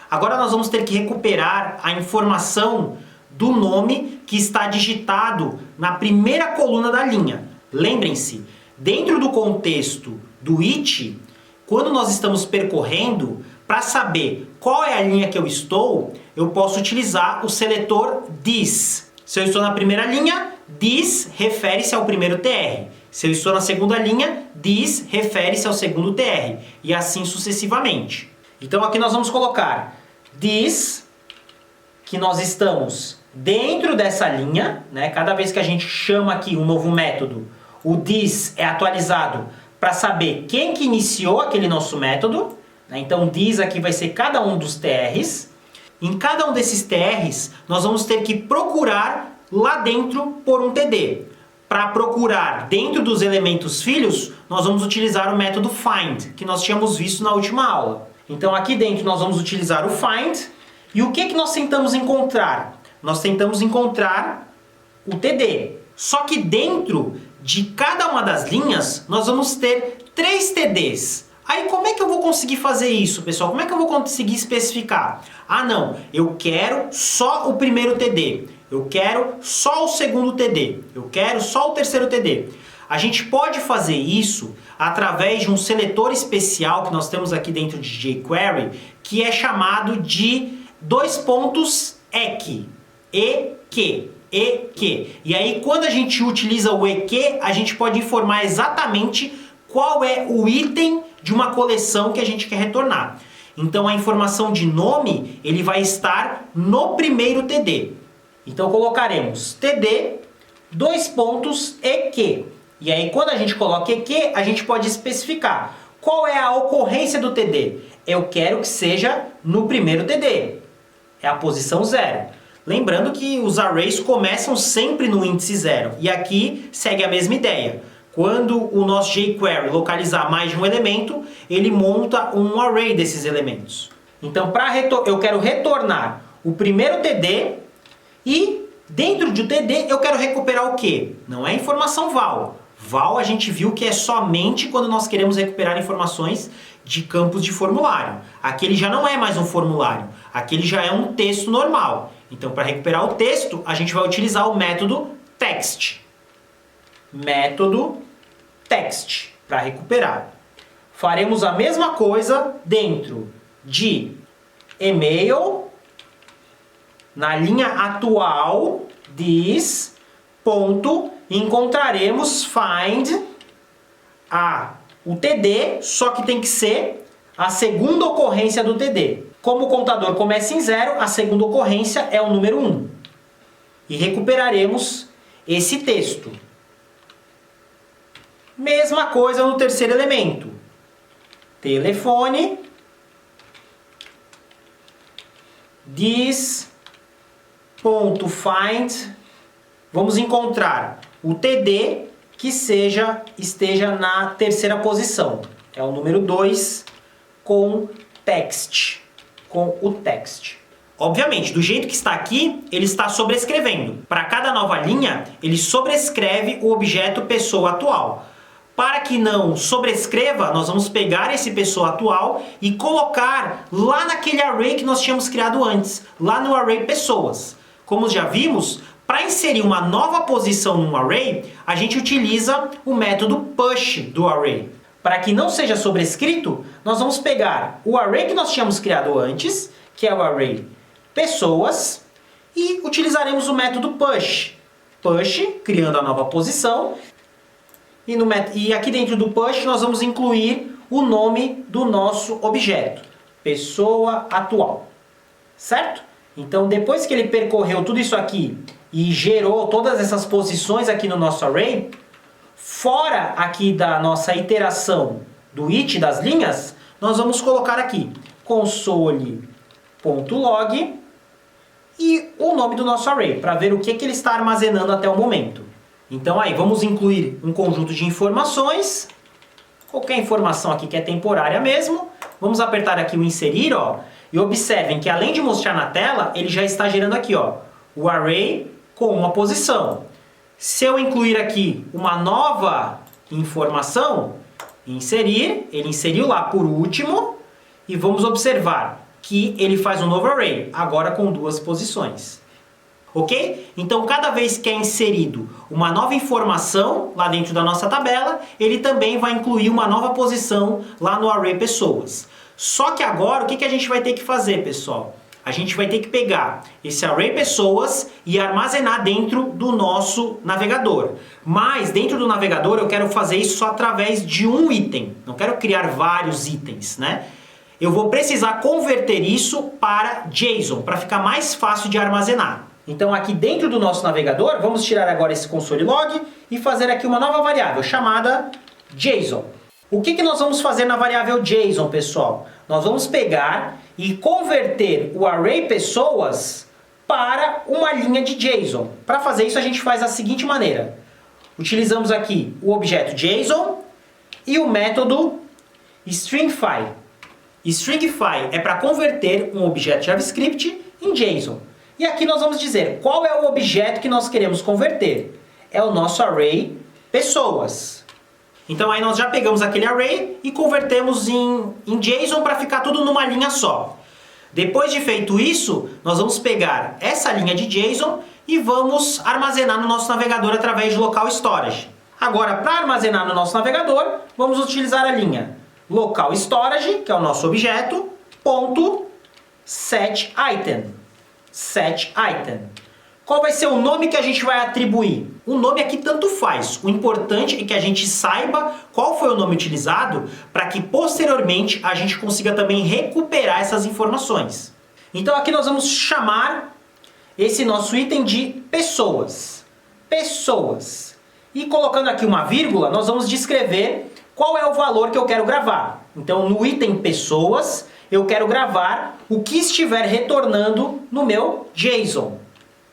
Agora nós vamos ter que recuperar a informação do nome que está digitado na primeira coluna da linha. Lembrem-se, dentro do contexto do each, quando nós estamos percorrendo, para saber qual é a linha que eu estou, eu posso utilizar o seletor this. Se eu estou na primeira linha, this refere-se ao primeiro tr. Se eu estou na segunda linha, this refere-se ao segundo tr. E assim sucessivamente. Então aqui nós vamos colocar this, que nós estamos Dentro dessa linha, né, cada vez que a gente chama aqui um novo método, o this é atualizado para saber quem que iniciou aquele nosso método. Né? Então, this aqui vai ser cada um dos TRs. Em cada um desses TRs, nós vamos ter que procurar lá dentro por um TD. Para procurar dentro dos elementos filhos, nós vamos utilizar o método find, que nós tínhamos visto na última aula. Então, aqui dentro nós vamos utilizar o find. E o que nós tentamos encontrar? Nós tentamos encontrar o TD. Só que dentro de cada uma das linhas, nós vamos ter 3 TDs. Aí como é que eu vou conseguir fazer isso, pessoal? Como é que eu vou conseguir especificar? Ah, não, eu quero só o primeiro TD. Eu quero só o segundo TD. Eu quero só o terceiro TD. A gente pode fazer isso através de um seletor especial que nós temos aqui dentro de jQuery, que é chamado de EQ. EQ. E aí, quando a gente utiliza o EQ, a gente pode informar exatamente qual é o item de uma coleção que a gente quer retornar. Então, a informação de nome, ele vai estar no primeiro TD. Então, colocaremos TD, EQ. E aí, quando a gente coloca EQ, a gente pode especificar qual é a ocorrência do TD. Eu quero que seja no primeiro TD. É a posição 0. Lembrando que os arrays começam sempre no índice 0. E aqui segue a mesma ideia. Quando o nosso jQuery localizar mais de um elemento, ele monta um array desses elementos. Então, eu quero retornar o primeiro TD e dentro do TD eu quero recuperar o quê? Não é informação val. Val a gente viu que é somente quando nós queremos recuperar informações de campos de formulário. Aquele já não é mais um formulário. Aquele já é um texto normal. Então, para recuperar o texto, a gente vai utilizar o método text. Método text para recuperar. Faremos a mesma coisa dentro de e-mail, na linha atual, this, ponto, encontraremos find o TD, só que tem que ser a segunda ocorrência do TD. Como o contador começa em 0, a segunda ocorrência é o número 1. E recuperaremos esse texto. Mesma coisa no terceiro elemento. Telefone. This.find. Vamos encontrar o TD que esteja na terceira posição. É o número 2 com text. Com o text. Obviamente, do jeito que está aqui, ele está sobrescrevendo. Para cada nova linha, ele sobrescreve o objeto pessoa atual. Para que não sobrescreva, nós vamos pegar esse pessoa atual e colocar lá naquele array que nós tínhamos criado antes, lá no array pessoas. Como já vimos, para inserir uma nova posição num array, a gente utiliza o método push do array. Para que não seja sobrescrito, nós vamos pegar o array que nós tínhamos criado antes, que é o array pessoas, e utilizaremos o método push. Push, criando a nova posição. E aqui dentro do push nós vamos incluir o nome do nosso objeto, pessoa atual. Certo? Então, depois que ele percorreu tudo isso aqui e gerou todas essas posições aqui no nosso array, fora aqui da nossa iteração do it das linhas, nós vamos colocar aqui console.log e o nome do nosso array, para ver o que ele está armazenando até o momento. Então aí, vamos incluir um conjunto de informações, qualquer informação aqui que é temporária mesmo. Vamos apertar aqui o inserir, ó, e observem que além de mostrar na tela, ele já está gerando aqui, ó, o array com uma posição. Se eu incluir aqui uma nova informação, inserir, ele inseriu lá por último, e vamos observar que ele faz um novo array, agora com 2 posições. Ok? Então, cada vez que é inserido uma nova informação lá dentro da nossa tabela, ele também vai incluir uma nova posição lá no array pessoas. Só que agora, o que a gente vai ter que fazer, pessoal? A gente vai ter que pegar esse array pessoas e armazenar dentro do nosso navegador. Mas dentro do navegador eu quero fazer isso só através de um item. Não quero criar vários itens, né? Eu vou precisar converter isso para JSON, para ficar mais fácil de armazenar. Então aqui dentro do nosso navegador, vamos tirar agora esse console log e fazer aqui uma nova variável chamada JSON. O que nós vamos fazer na variável JSON, pessoal? Nós vamos pegar e converter o array pessoas para uma linha de JSON. Para fazer isso a gente faz da seguinte maneira. Utilizamos aqui o objeto JSON e o método stringify. Stringify é para converter um objeto JavaScript em JSON. E aqui nós vamos dizer qual é o objeto que nós queremos converter. É o nosso array pessoas. Então aí nós já pegamos aquele array e convertemos em JSON para ficar tudo numa linha só. Depois de feito isso, nós vamos pegar essa linha de JSON e vamos armazenar no nosso navegador através de local storage. Agora, para armazenar no nosso navegador, vamos utilizar a linha local storage, que é o nosso objeto, ponto setItem. setItem. Qual vai ser o nome que a gente vai atribuir? O nome aqui tanto faz. O importante é que a gente saiba qual foi o nome utilizado para que posteriormente a gente consiga também recuperar essas informações. Então aqui nós vamos chamar esse nosso item de pessoas. Pessoas. E colocando aqui uma vírgula, nós vamos descrever qual é o valor que eu quero gravar. Então no item pessoas, eu quero gravar o que estiver retornando no meu JSON.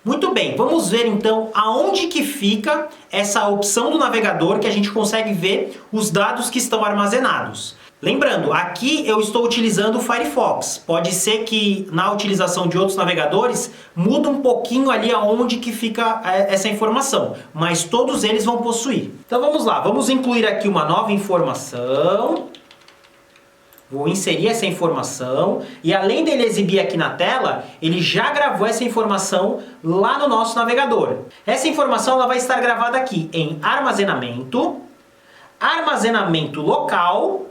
Muito bem, vamos ver então aonde que fica essa opção do navegador que a gente consegue ver os dados que estão armazenados. Lembrando, aqui eu estou utilizando o Firefox. Pode ser que na utilização de outros navegadores mude um pouquinho ali aonde que fica essa informação, mas todos eles vão possuir. Então vamos lá, vamos incluir aqui uma nova informação. Vou inserir essa informação e além dele exibir aqui na tela, ele já gravou essa informação lá no nosso navegador. Essa informação ela vai estar gravada aqui em armazenamento, armazenamento local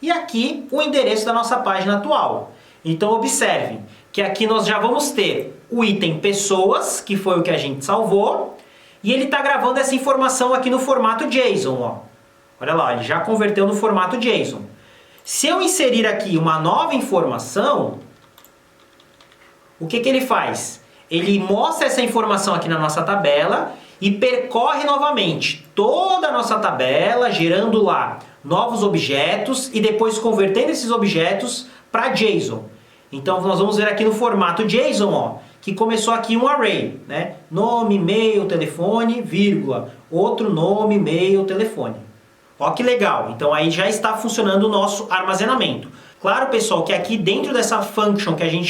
e aqui o endereço da nossa página atual. Então observem que aqui nós já vamos ter o item pessoas, que foi o que a gente salvou, e ele está gravando essa informação aqui no formato JSON. Ó. Olha lá, ele já converteu no formato JSON. Se eu inserir aqui uma nova informação, o que ele faz? Ele mostra essa informação aqui na nossa tabela e percorre novamente toda a nossa tabela, gerando lá novos objetos e depois convertendo esses objetos para JSON. Então nós vamos ver aqui no formato JSON, ó, que começou aqui um array, né? Nome, e-mail, telefone, vírgula, outro nome, e-mail, telefone. Ó que legal, então aí já está funcionando o nosso armazenamento. Claro, pessoal, que aqui dentro dessa function que a gente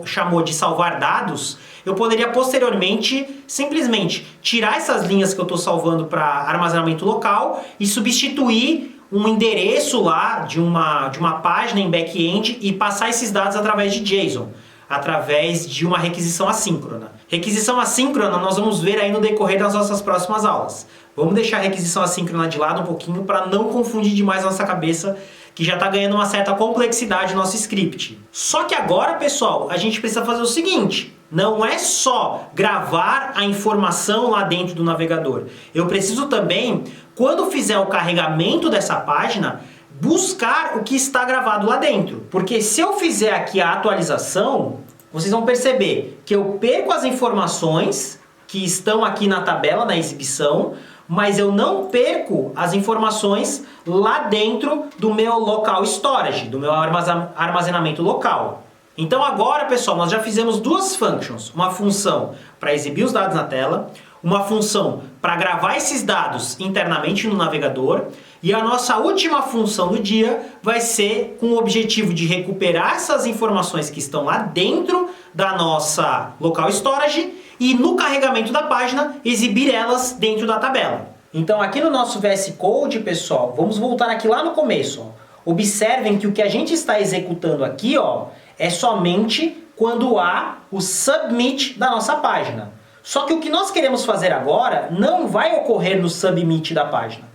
chamou de salvar dados, eu poderia posteriormente simplesmente tirar essas linhas que eu estou salvando para armazenamento local e substituir um endereço lá de uma página em back-end e passar esses dados através de JSON, através de uma requisição assíncrona. Requisição assíncrona nós vamos ver aí no decorrer das nossas próximas aulas. Vamos deixar a requisição assíncrona de lado um pouquinho para não confundir demais a nossa cabeça, que já está ganhando uma certa complexidade no nosso script. Só que agora, pessoal, a gente precisa fazer o seguinte, não é só gravar a informação lá dentro do navegador. Eu preciso também, quando fizer o carregamento dessa página, buscar o que está gravado lá dentro. Porque se eu fizer aqui a atualização, vocês vão perceber que eu perco as informações que estão aqui na tabela, na exibição, mas eu não perco as informações lá dentro do meu local storage, do meu armazenamento local. Então agora, pessoal, nós já fizemos duas functions. Uma função para exibir os dados na tela, uma função para gravar esses dados internamente no navegador, e a nossa última função do dia vai ser com o objetivo de recuperar essas informações que estão lá dentro da nossa local storage e no carregamento da página exibir elas dentro da tabela. Então aqui no nosso VS Code, pessoal, vamos voltar aqui lá no começo. Ó. Observem que o que a gente está executando aqui, ó, é somente quando há o submit da nossa página. Só que o que nós queremos fazer agora não vai ocorrer no submit da página.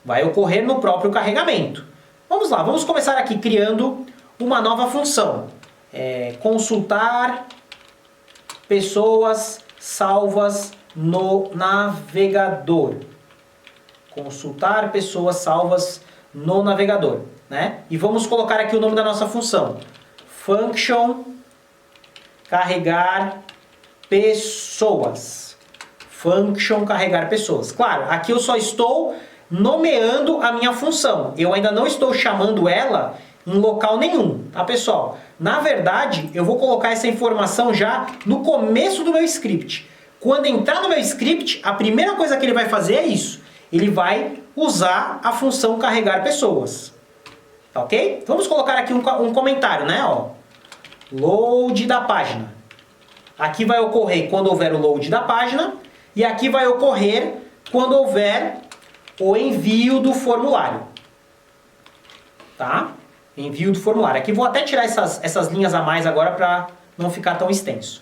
Vai ocorrer no próprio carregamento. Vamos lá, vamos começar aqui criando uma nova função. Consultar pessoas salvas no navegador. Consultar pessoas salvas no navegador. Né? E vamos colocar aqui o nome da nossa função. Function carregar pessoas. Function carregar pessoas. Claro, aqui eu só estou nomeando a minha função. Eu ainda não estou chamando ela em local nenhum, tá, pessoal? Na verdade, eu vou colocar essa informação já no começo do meu script. Quando entrar no meu script, a primeira coisa que ele vai fazer é isso. Ele vai usar a função carregar pessoas. Tá ok? Vamos colocar aqui um comentário, né? Ó, load da página. Aqui vai ocorrer quando houver o load da página. E aqui vai ocorrer quando houver o envio do formulário. Tá? Envio do formulário. Aqui vou até tirar essas linhas a mais agora para não ficar tão extenso.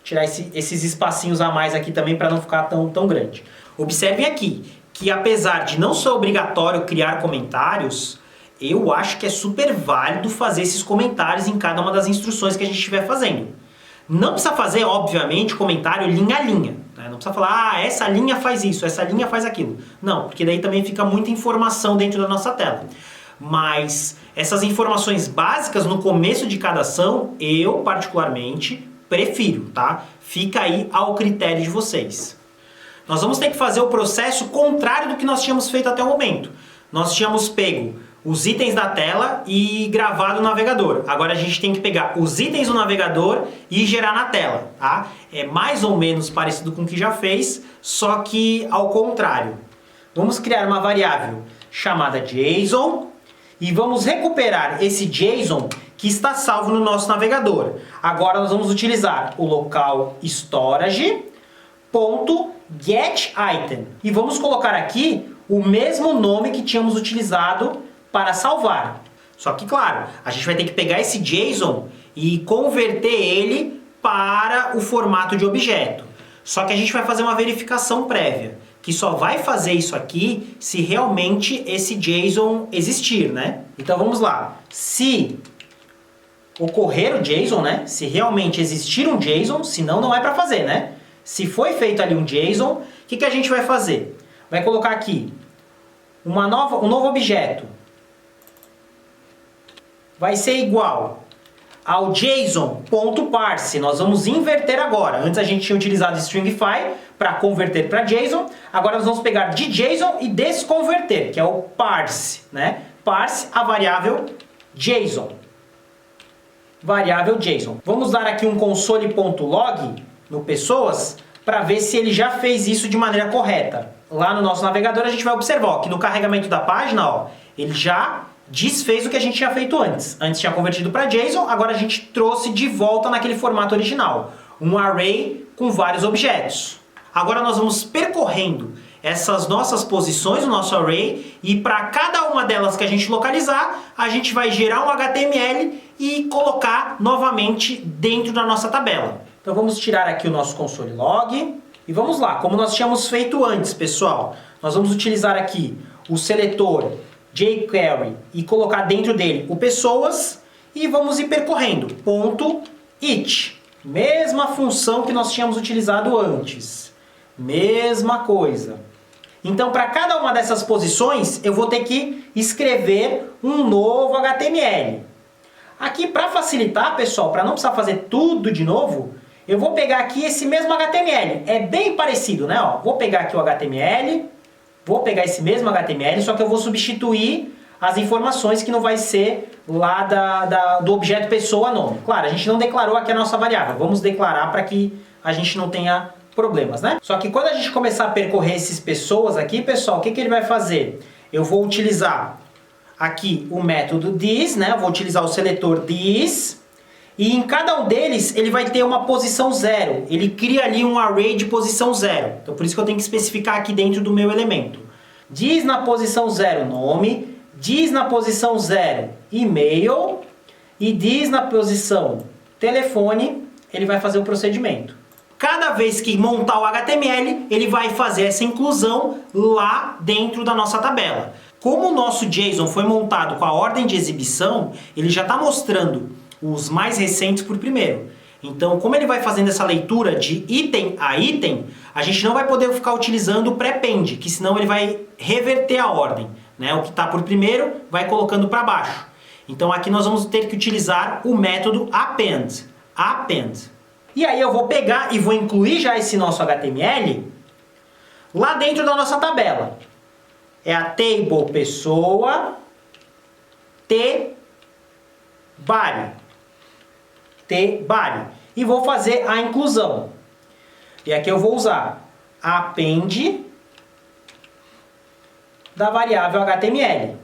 Tirar esses espacinhos a mais aqui também para não ficar tão grande. Observem aqui que apesar de não ser obrigatório criar comentários, eu acho que é super válido fazer esses comentários em cada uma das instruções que a gente estiver fazendo. Não precisa fazer, obviamente, comentário linha a linha. Né? Não precisa falar, ah, essa linha faz isso, essa linha faz aquilo. Não, porque daí também fica muita informação dentro da nossa tela. Mas essas informações básicas no começo de cada ação, eu particularmente prefiro, tá? Fica aí ao critério de vocês. Nós vamos ter que fazer o processo contrário do que nós tínhamos feito até o momento. Nós tínhamos pego os itens da tela e gravado no navegador. Agora a gente tem que pegar os itens do navegador e gerar na tela, tá? É mais ou menos parecido com o que já fez, só que ao contrário. Vamos criar uma variável chamada JSON e vamos recuperar esse JSON que está salvo no nosso navegador. Agora nós vamos utilizar o local storage.getItem e vamos colocar aqui o mesmo nome que tínhamos utilizado para salvar. Só que, claro, a gente vai ter que pegar esse JSON e converter ele para o formato de objeto. Só que a gente vai fazer uma verificação prévia, que só vai fazer isso aqui se realmente esse JSON existir, né? Então vamos lá. Se ocorrer o JSON, né? Se realmente existir um JSON, senão não é para fazer, né? Se foi feito ali um JSON, o que a gente vai fazer? Vai colocar aqui um novo objeto. Vai ser igual ao JSON.parse. Nós vamos inverter agora. Antes a gente tinha utilizado stringify para converter para JSON. Agora nós vamos pegar de JSON e desconverter, que é o parse, né? Parse a variável JSON. Variável JSON. Vamos dar aqui um console.log no pessoas para ver se ele já fez isso de maneira correta. Lá no nosso navegador a gente vai observar ó, que no carregamento da página ó, ele já desfez o que a gente tinha feito antes. Antes tinha convertido para JSON, agora a gente trouxe de volta naquele formato original. Um array com vários objetos. Agora nós vamos percorrendo essas nossas posições no nosso array e para cada uma delas que a gente localizar, a gente vai gerar um HTML e colocar novamente dentro da nossa tabela. Então vamos tirar aqui o nosso console log e vamos lá, como nós tínhamos feito antes, pessoal. Nós vamos utilizar aqui o seletor jQuery e colocar dentro dele o pessoas e vamos ir percorrendo. .it. Mesma função que nós tínhamos utilizado antes. Mesma coisa. Então, para cada uma dessas posições, eu vou ter que escrever um novo HTML. Aqui, para facilitar, pessoal, para não precisar fazer tudo de novo, eu vou pegar aqui esse mesmo HTML. É bem parecido, né? Ó, vou pegar aqui o HTML, vou pegar esse mesmo HTML, só que eu vou substituir as informações que não vai ser lá do objeto pessoa nome. Claro, a gente não declarou aqui a nossa variável. Vamos declarar para que a gente não tenha problemas, né? Só que quando a gente começar a percorrer esses pessoas aqui, pessoal, o que ele vai fazer? Eu vou utilizar aqui o método this, né? Eu vou utilizar o seletor this. E em cada um deles, ele vai ter uma posição 0. Ele cria ali um array de posição 0. Então, por isso que eu tenho que especificar aqui dentro do meu elemento. Diz na posição 0 nome, diz na posição 0 e-mail e diz na posição telefone, ele vai fazer o procedimento. Cada vez que montar o HTML, ele vai fazer essa inclusão lá dentro da nossa tabela. Como o nosso JSON foi montado com a ordem de exibição, ele já está mostrando os mais recentes por primeiro. Então, como ele vai fazendo essa leitura de item a item, a gente não vai poder ficar utilizando o prepend, que senão ele vai reverter a ordem, né? O que está por primeiro vai colocando para baixo. Então aqui nós vamos ter que utilizar o método append. Append. E aí eu vou pegar e vou incluir já esse nosso HTML lá dentro da nossa tabela. É a table pessoa T-body. T-body. E vou fazer a inclusão. E aqui eu vou usar append da variável HTML.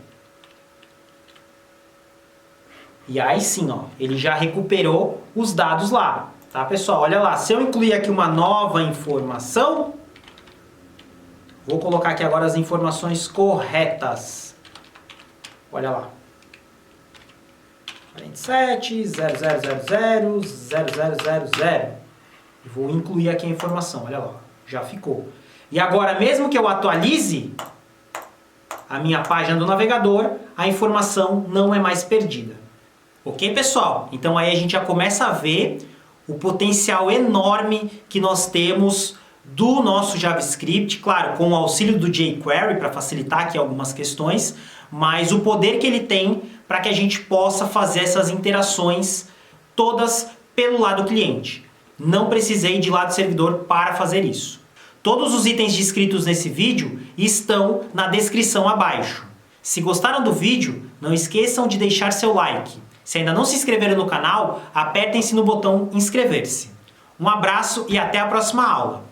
E aí sim, ó, ele já recuperou os dados lá. Tá, pessoal? Olha lá, se eu incluir aqui uma nova informação, vou colocar aqui agora as informações corretas. Olha lá. 47, 0000, 0000. E vou incluir aqui a informação, olha lá, já ficou. E agora, mesmo que eu atualize a minha página do navegador, a informação não é mais perdida. Ok, pessoal? Então aí a gente já começa a ver o potencial enorme que nós temos do nosso JavaScript, claro, com o auxílio do jQuery para facilitar aqui algumas questões, mas o poder que ele tem para que a gente possa fazer essas interações todas pelo lado cliente. Não precisei de lado servidor para fazer isso. Todos os itens descritos nesse vídeo estão na descrição abaixo. Se gostaram do vídeo, não esqueçam de deixar seu like. Se ainda não se inscreveram no canal, apertem-se no botão inscrever-se. Um abraço e até a próxima aula.